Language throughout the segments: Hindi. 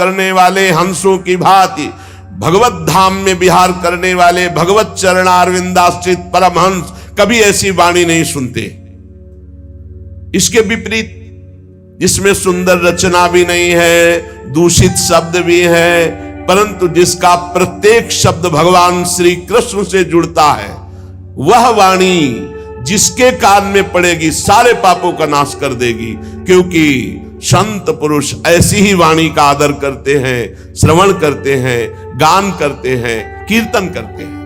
करने वाले हंसों की भांति भगवत धाम में विहार करने वाले भगवत चरणारविंदाश्रित परमहंस कभी ऐसी वाणी नहीं सुनते। इसके विपरीत, जिसमें सुंदर रचना भी नहीं है, दूषित शब्द भी है, परंतु जिसका प्रत्येक शब्द भगवान श्री कृष्ण से जुड़ता है, वह वाणी जिसके कान में पड़ेगी सारे पापों का नाश कर देगी। क्योंकि संत पुरुष ऐसी ही वाणी का आदर करते हैं, श्रवण करते हैं, गान करते हैं, कीर्तन करते हैं।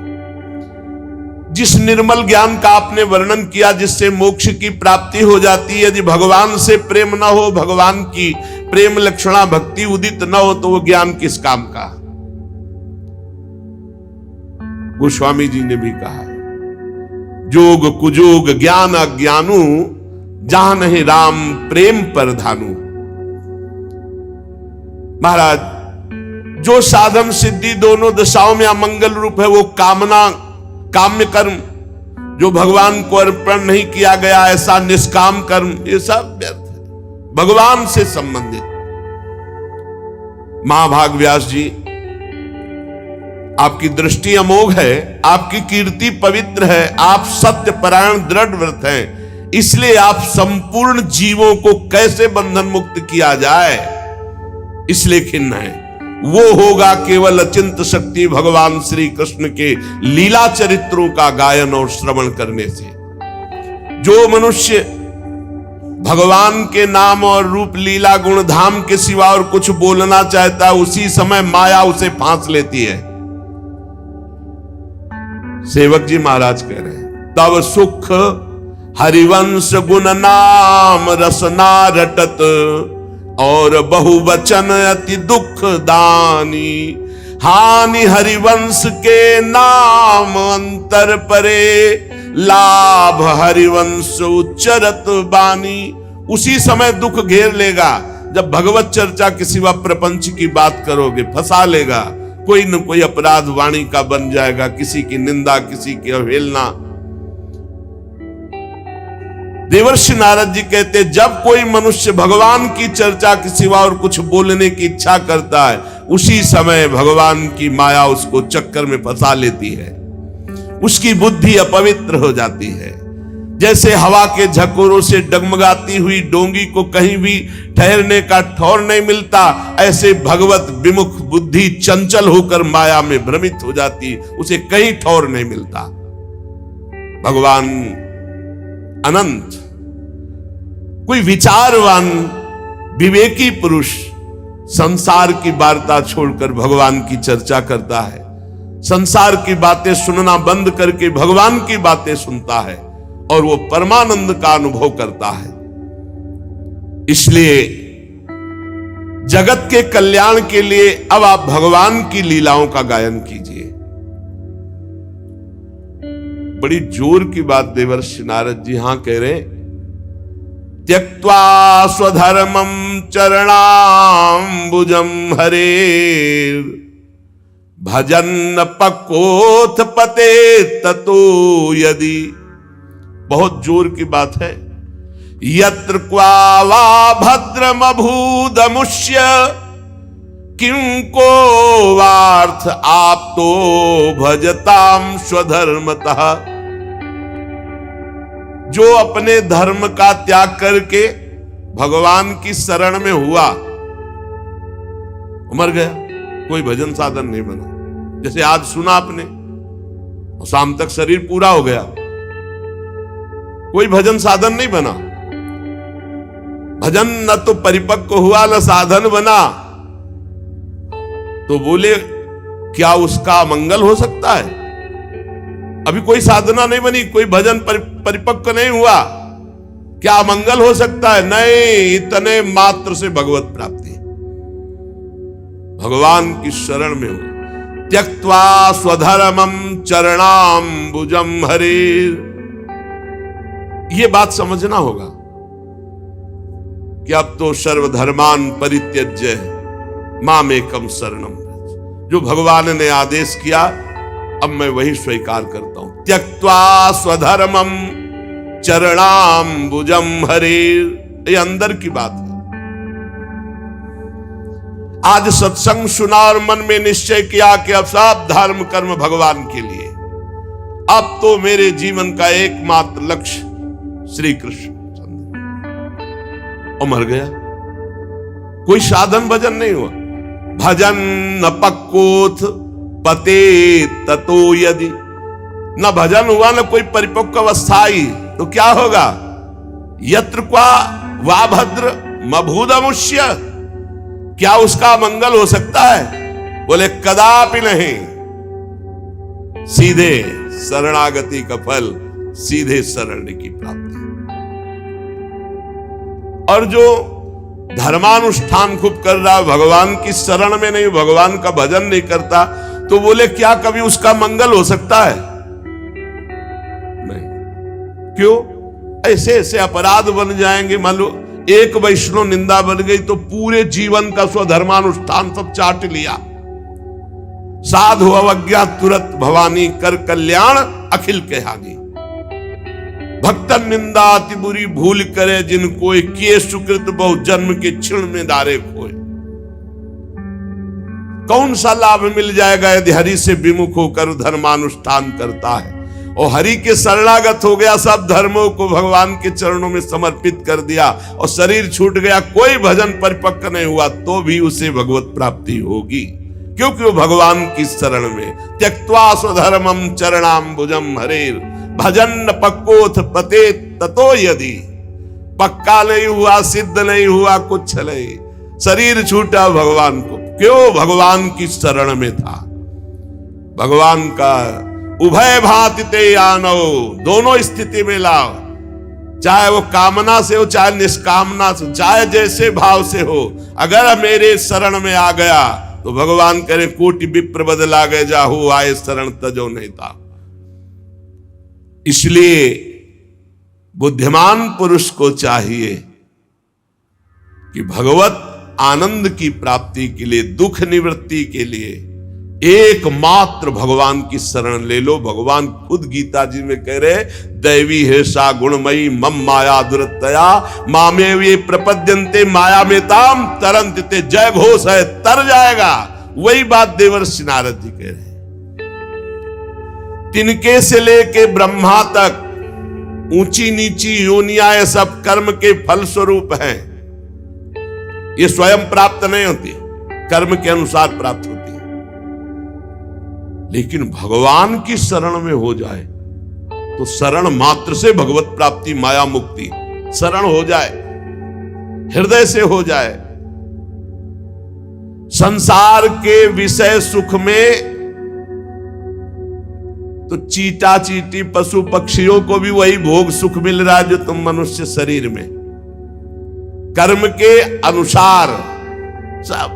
जिस निर्मल ज्ञान का आपने वर्णन किया, जिससे मोक्ष की प्राप्ति हो जाती है, यदि भगवान से प्रेम न हो, भगवान की प्रेम लक्षणा भक्ति उदित न हो, तो वो ज्ञान किस काम का। गोस्वामी जी ने भी कहा, जोग कुजोग ज्ञान अज्ञानू, जहां नहीं राम प्रेम पर धानु। महाराज, जो साधन सिद्धि दोनों दशाओं में अमंगल रूप है, वो कामना, काम्य कर्म, जो भगवान को अर्पण नहीं किया गया, ऐसा निष्काम कर्म, ये सब व्यर्थ है, भगवान से संबंधित। महाभाग व्यास जी, आपकी दृष्टि अमोघ है, आपकी कीर्ति पवित्र है, आप सत्य परायण दृढ़ व्रत हैं, इसलिए आप संपूर्ण जीवों को कैसे बंधन मुक्त किया जाए, इसलिए खिन्न है। वो होगा केवल अचिंत शक्ति भगवान श्री कृष्ण के लीला चरित्रों का गायन और श्रवण करने से। जो मनुष्य भगवान के नाम और रूप लीला गुण धाम के सिवा और कुछ बोलना चाहता है, उसी समय माया उसे फांस लेती है। सेवक जी महाराज कह रहे हैं, तब सुख हरिवंश गुण नाम रसना रटत, और बहुवचन अति दुख दानी। हानि हरिवंश के नाम अंतर परे, लाभ हरिवंश उच्चरत बानी। उसी समय दुख घेर लेगा जब भगवत चर्चा के सिवा प्रपंच की बात करोगे, फंसा लेगा। कोई न कोई अपराध वाणी का बन जाएगा, किसी की निंदा, किसी की अवहेलना। देवर्षि नारद जी कहते, जब कोई मनुष्य भगवान की चर्चा के सिवा और कुछ बोलने की इच्छा करता है, उसी समय भगवान की माया उसको चक्कर में फंसा लेती है, उसकी बुद्धि अपवित्र हो जाती है। जैसे हवा के झकोरों से डगमगाती हुई डोंगी को कहीं भी ठहरने का ठौर नहीं मिलता, ऐसे भगवत विमुख बुद्धि चंचल होकर माया में भ्रमित हो जाती, उसे कहीं ठौर नहीं मिलता। भगवान अनंत। कोई विचारवान विवेकी पुरुष संसार की वार्ता छोड़कर भगवान की चर्चा करता है, संसार की बातें सुनना बंद करके भगवान की बातें सुनता है, और वो परमानंद का अनुभव करता है। इसलिए जगत के कल्याण के लिए अब आप भगवान की लीलाओं का गायन कीजिए। बड़ी जोर की बात देवर्षि नारद जी यहां कह रहे, त्यक्त्वा स्वधर्मं चरणाम्बुजं हरेर, भजन पक्कोथ पते ततो यदि। बहुत जोर की बात है। यत्र क्वा वा भद्रमभूदमुष्य, किं को वार्थ आप्तो भजताम स्वधर्मतः। जो अपने धर्म का त्याग करके भगवान की शरण में हुआ, मर गया, कोई भजन साधन नहीं बना। जैसे आज सुना आपने, और शाम तक शरीर पूरा हो गया, कोई भजन साधन नहीं बना। भजन न तो परिपक्व हुआ न साधन बना, तो बोले क्या उसका मंगल हो सकता है? अभी कोई साधना नहीं बनी, कोई भजन परिपक्व नहीं हुआ, क्या मंगल हो सकता है? नहीं, इतने मात्र से भगवत प्राप्ति। भगवान की शरण में हो। त्यक्त्वा स्वधर्मं चरणाम्बुजं हरेर। ये बात समझना होगा कि अब तो सर्वधर्मान परित्यज्य मामेकं शरणं। जो भगवान ने आदेश किया, अब मैं वही स्वीकार करता हूं। त्यक्त्वा स्वधर्मं चरणाम्बुजं हरेर। ये अंदर की बात है। आज सत्संग सुना और मन में निश्चय किया कि अब सब धर्म कर्म भगवान के लिए, अब तो मेरे जीवन का एकमात्र लक्ष्य श्री कृष्ण, और मर गया। कोई साधन भजन नहीं हुआ। भजन न पक्कोथ पते ततो यदि, न भजन हुआ न कोई परिपक्व अवस्था आई, तो क्या होगा? यत्र क्वा वा भद्र मभूदमुष्य, क्या उसका मंगल हो सकता है? बोले कदापि नहीं। सीधे शरणागति का फल, सीधे शरण की प्राप्ति। और जो धर्मानुष्ठान खूब कर रहा है, भगवान की शरण में नहीं, भगवान का भजन नहीं करता, तो बोले क्या कभी उसका मंगल हो सकता है? नहीं। क्यों? ऐसे ऐसे अपराध बन जाएंगे। मान लो एक वैष्णव निंदा बन गई तो पूरे जीवन का स्वधर्मानुष्ठान सब चाट लिया। साधु अवज्ञा तुरंत भवानी, कर कल्याण अखिल के हानि। भक्तन निंदा अति बुरी भूल करे, जिनको किए सुकृत बहु जन्म के क्षण में दारे खोए। कौन सा लाभ मिल जाएगा यदि हरि से विमुख होकर धर्मानुष्ठान करता है? और हरि के शरणागत हो गया, सब धर्मों को भगवान के चरणों में समर्पित कर दिया और शरीर छूट गया, कोई भजन परिपक्व नहीं हुआ, तो भी उसे भगवत प्राप्ति होगी, क्योंकि वो भगवान की शरण में। त्यक्त्वा स्वधर्मम चरणाम्बुजम हरेर, भजन न पक्कोथ पते ततो यदि। पक्का नहीं हुआ, सिद्ध नहीं हुआ, कुछ नहीं, शरीर छूटा भगवान को, क्यों? भगवान की शरण में था। भगवान का उभय भांति ते आनो, दोनों स्थिति में लाओ, चाहे वो कामना से हो चाहे निष्कामना से, चाहे जैसे भाव से हो, अगर मेरे शरण में आ गया तो भगवान करे कोटि विप्र बदला गए, जाहू आए शरण तजो नहीं था। इसलिए बुद्धिमान पुरुष को चाहिए कि भगवत आनंद की प्राप्ति के लिए, दुख निवृत्ति के लिए एकमात्र भगवान की शरण ले लो। भगवान खुद गीता जी में कह रहे, दैवी हेषा गुणमयी मम माया दुरतया मामे ये प्रपद्यन्ते माया में ताम तरंत ते, जय घोष है, तर जाएगा। वही बात देवर्षि नारद जी कह रहे हैं। तिनके से लेके ब्रह्मा तक ऊंची नीची योनियां सब कर्म के फल स्वरूप हैं। ये स्वयं प्राप्त नहीं होती, कर्म के अनुसार प्राप्त होती है। लेकिन भगवान की शरण में हो जाए तो शरण मात्र से भगवत प्राप्ति, माया मुक्ति, शरण हो जाए, हृदय से हो जाए। संसार के विषय सुख में तो चीटा चीटी पशु पक्षियों को भी वही भोग सुख मिल रहा है जो तुम मनुष्य शरीर में, कर्म के अनुसार सब।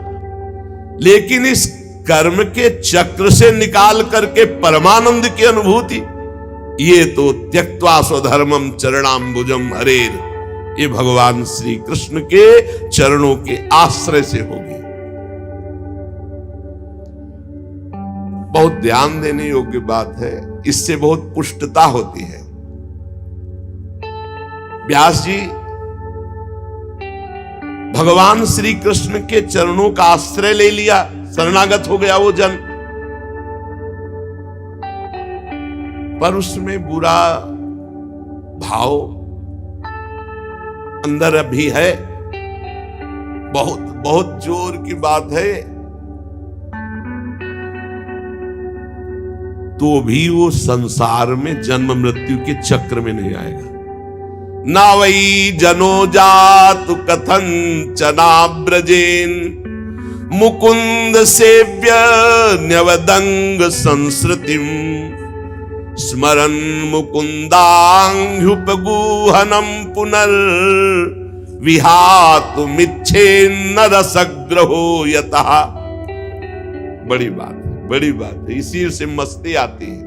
लेकिन इस कर्म के चक्र से निकाल करके परमानंद की अनुभूति, ये तो त्यक्त्वा स्वधर्मम चरणाम्बुजम हरेर, ये भगवान श्री कृष्ण के चरणों के आश्रय से होगी। बहुत ध्यान देने योग्य बात है, इससे बहुत पुष्टता होती है। व्यास जी भगवान श्री कृष्ण के चरणों का आश्रय ले लिया, शरणागत हो गया वो जन, पर उसमें बुरा भाव अंदर अभी है, बहुत बहुत जोर की बात है, तो भी वो संसार में जन्म मृत्यु के चक्र में नहीं आएगा। ना वही जनो जातु कथन चना ब्रजेन मुकुंद सेव्य न्यवदंग संस्कृतिम स्मरन मुकुंदांग्युपगूहनम पुनर् विहातुमिच्छे नरसग्रहो यतः। बड़ी बात है, बड़ी बात है, इसी से मस्ती आती है।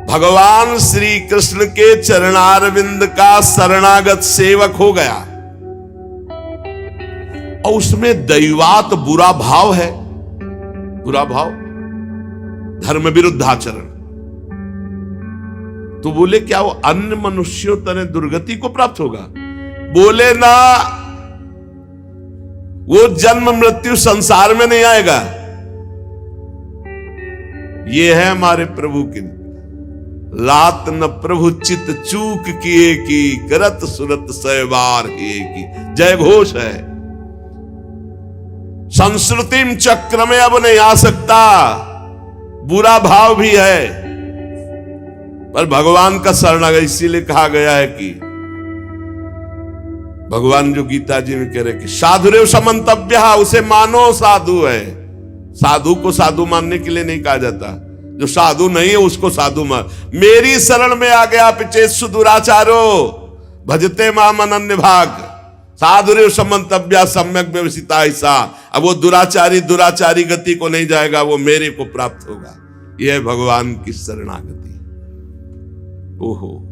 भगवान श्री कृष्ण के चरणारविंद का शरणागत सेवक हो गया और उसमें दैवात बुरा भाव है, बुरा भाव, धर्म विरुद्ध आचरण, तो बोले क्या वो अन्य मनुष्यों तरह दुर्गति को प्राप्त होगा? बोले ना, वो जन्म मृत्यु संसार में नहीं आएगा। ये है हमारे प्रभु की लात न प्रभु चित चूक किए की, करत सुरत सहबार किए की, जय घोष है। संस्कृतिम चक्र में अब नहीं आ सकता, बुरा भाव भी है, पर भगवान का शरण आ गया। इसीलिए कहा गया है कि भगवान जो गीता जी में कह रहे कि साधुरेव समंतव्य, उसे मानो साधु है। साधु को साधु मानने के लिए नहीं कहा जाता, जो साधु नहीं है उसको साधु मान। मेरी शरण में आ गया पिचेत्सु दुराचारो भजते माम अनन्य भाग, साधुरेव समंतव्य सम्यक व्यवसिता ऐसा। अब वो दुराचारी गति को नहीं जाएगा, वो मेरे को प्राप्त होगा। यह है भगवान की शरणागति। ओहो,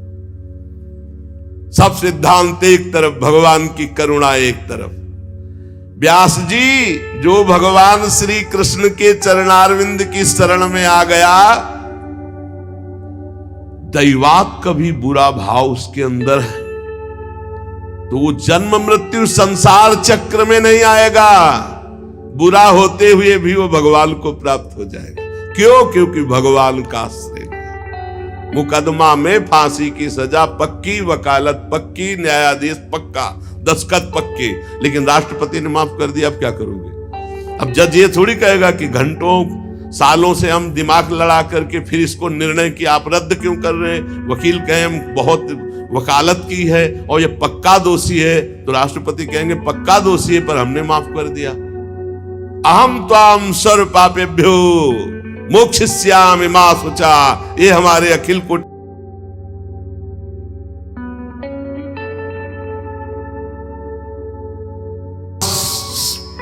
सब सिद्धांत एक तरफ, भगवान की करुणा एक तरफ। व्यास जी जो भगवान श्री कृष्ण के चरणारविंद की शरण में आ गया, दैवात का भी बुरा भाव उसके अंदर है, तो वो जन्म मृत्यु संसार चक्र में नहीं आएगा। बुरा होते हुए भी वो भगवान को प्राप्त हो जाएगा। क्यों? क्योंकि भगवान का आश्रय है। मुकदमा में फांसी की सजा पक्की, वकालत पक्की, न्यायाधीश पक्का, दस्तखत पक्के, लेकिन राष्ट्रपति ने माफ कर दिया, अब क्या करोगे? अब जज ये थोड़ी कहेगा कि घंटों सालों से हम दिमाग लड़ा करके फिर इसको निर्णय की आप रद्द क्यों कर रहे हैं। वकील कहे हम बहुत वकालत की है और ये पक्का दोषी है, तो राष्ट्रपति कहेंगे पक्का दोषी है पर हमने माफ कर दिया। अहम त्वाम सर्व पापेभ्यो मोक्षयिष्यामि मा शुचा, ये हमारे अखिल को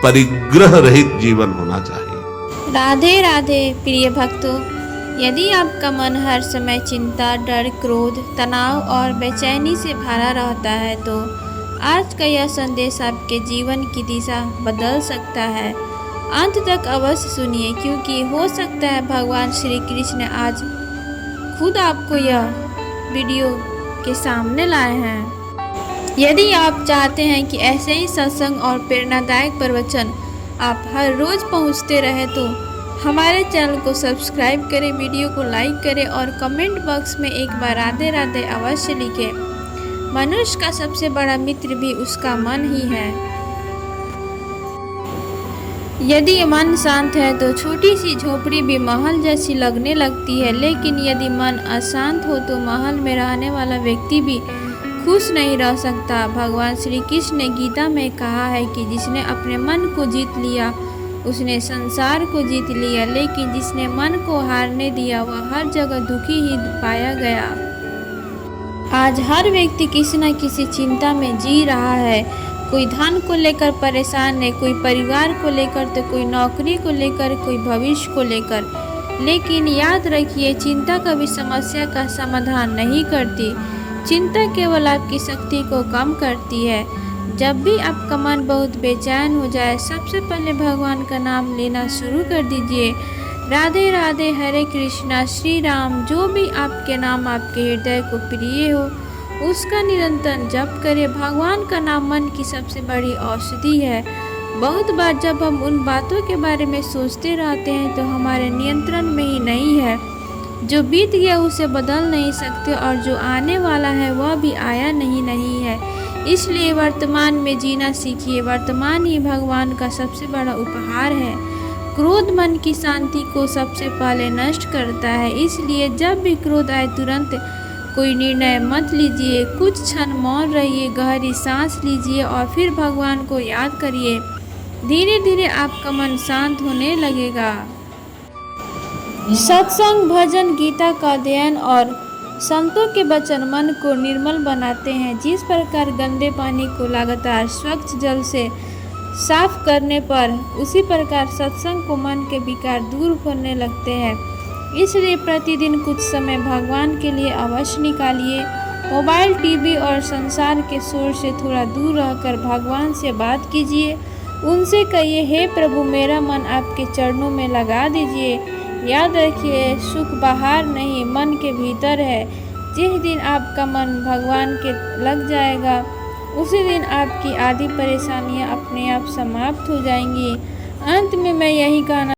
परिग्रह रहित जीवन होना चाहिए। राधे राधे प्रिय भक्तों, यदि आपका मन हर समय चिंता, डर, क्रोध, तनाव और बेचैनी से भरा रहता है तो आज का यह संदेश आपके जीवन की दिशा बदल सकता है। अंत तक अवश्य सुनिए, क्योंकि हो सकता है भगवान श्री कृष्ण आज खुद आपको यह वीडियो के सामने लाए हैं। यदि आप चाहते हैं कि ऐसे ही सत्संग और प्रेरणादायक प्रवचन आप हर रोज पहुंचते रहे तो हमारे चैनल को सब्सक्राइब करें, वीडियो को लाइक करें और कमेंट बॉक्स में एक बार राधे राधे अवश्य लिखें। मनुष्य का सबसे बड़ा मित्र भी उसका मन ही है। यदि मन शांत है तो छोटी सी झोपड़ी भी महल जैसी लगने लगती है, लेकिन यदि मन अशांत हो तो महल में रहने वाला व्यक्ति भी खुश नहीं रह सकता। भगवान श्री कृष्ण ने गीता में कहा है कि जिसने अपने मन को जीत लिया उसने संसार को जीत लिया, लेकिन जिसने मन को हारने दिया वह हर जगह दुखी ही पाया गया। आज हर व्यक्ति किसी न किसी चिंता में जी रहा है। कोई धन को लेकर परेशान है, कोई परिवार को लेकर, तो कोई नौकरी को लेकर, कोई भविष्य को लेकर। लेकिन याद रखिए, चिंता कभी समस्या का समाधान नहीं करती। चिंता केवल आपकी शक्ति को कम करती है। जब भी आपका मन बहुत बेचैन हो जाए, सबसे पहले भगवान का नाम लेना शुरू कर दीजिए। राधे राधे, हरे कृष्णा, श्री राम, जो भी आपके नाम आपके हृदय को प्रिय हो उसका निरंतर जप करें। भगवान का नाम मन की सबसे बड़ी औषधि है। बहुत बार जब हम उन बातों के बारे में सोचते रहते हैं तो हमारे नियंत्रण में ही नहीं है। जो बीत गया उसे बदल नहीं सकते और जो आने वाला है वह भी आया नहीं है। इसलिए वर्तमान में जीना सीखिए। वर्तमान ही भगवान का सबसे बड़ा उपहार है। क्रोध मन की शांति को सबसे पहले नष्ट करता है। इसलिए जब भी क्रोध आए तुरंत कोई निर्णय मत लीजिए। कुछ क्षण मौन रहिए, गहरी सांस लीजिए और फिर भगवान को याद करिए। धीरे धीरे आपका मन शांत होने लगेगा। सत्संग, भजन, गीता का अध्ययन और संतों के वचन मन को निर्मल बनाते हैं। जिस प्रकार गंदे पानी को लगातार स्वच्छ जल से साफ करने पर उसी प्रकार सत्संग को मन के विकार दूर होने लगते हैं। इसलिए प्रतिदिन कुछ समय भगवान के लिए अवश्य निकालिए। मोबाइल, टीवी और संसार के शोर से थोड़ा दूर रहकर भगवान से बात कीजिए। उनसे कहिए, हे प्रभु, मेरा मन आपके चरणों में लगा दीजिए। याद रखिए, सुख बाहर नहीं मन के भीतर है। जिस दिन आपका मन भगवान के लग जाएगा उसी दिन आपकी आधी परेशानियां अपने आप समाप्त हो जाएंगी। अंत में मैं यही कहना